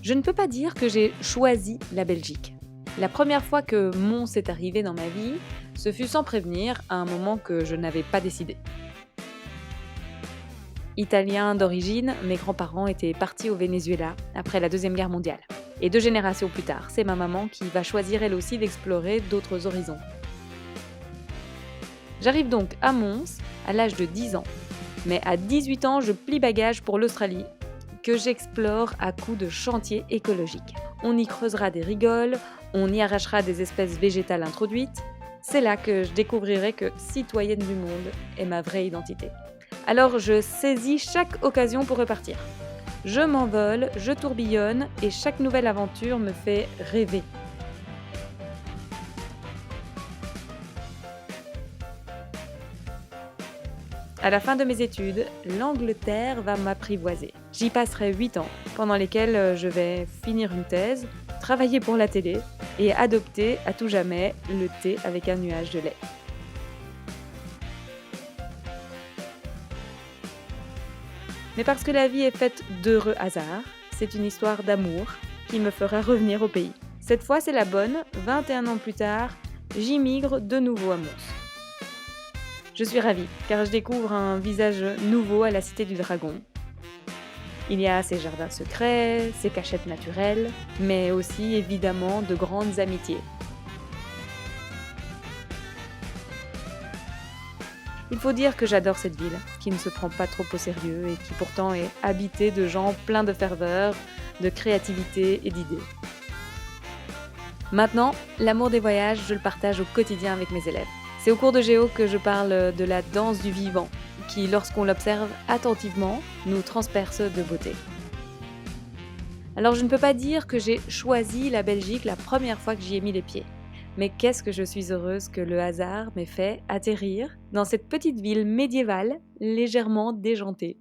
Je ne peux pas dire que j'ai choisi la Belgique. La première fois que Mons est arrivé dans ma vie, ce fut sans prévenir, à un moment que je n'avais pas décidé. Italiens d'origine, mes grands-parents étaient partis au Venezuela après la Deuxième Guerre mondiale. Et 2 générations plus tard, c'est ma maman qui va choisir elle aussi d'explorer d'autres horizons. J'arrive donc à Mons à l'âge de 10 ans. Mais à 18 ans, je plie bagage pour l'Australie, que j'explore à coups de chantier écologique. On y creusera des rigoles, on y arrachera des espèces végétales introduites. C'est là que je découvrirai que citoyenne du monde est ma vraie identité. Alors je saisis chaque occasion pour repartir. Je m'envole, je tourbillonne et chaque nouvelle aventure me fait rêver. À la fin de mes études, l'Angleterre va m'apprivoiser. J'y passerai 8 ans, pendant lesquels je vais finir une thèse, travailler pour la télé et adopter à tout jamais le thé avec un nuage de lait. Mais parce que la vie est faite d'heureux hasards, c'est une histoire d'amour qui me fera revenir au pays. Cette fois, c'est la bonne, 21 ans plus tard, j'y migre de nouveau à Mons. Je suis ravie, car je découvre un visage nouveau à la Cité du Dragon. Il y a ses jardins secrets, ses cachettes naturelles, mais aussi évidemment de grandes amitiés. Il faut dire que j'adore cette ville, qui ne se prend pas trop au sérieux et qui pourtant est habitée de gens pleins de ferveur, de créativité et d'idées. Maintenant, l'amour des voyages, je le partage au quotidien avec mes élèves. C'est au cours de Géo que je parle de la danse du vivant, qui, lorsqu'on l'observe attentivement, nous transperce de beauté. Alors je ne peux pas dire que j'ai choisi la Belgique la première fois que j'y ai mis les pieds. Mais qu'est-ce que je suis heureuse que le hasard m'ait fait atterrir dans cette petite ville médiévale légèrement déjantée.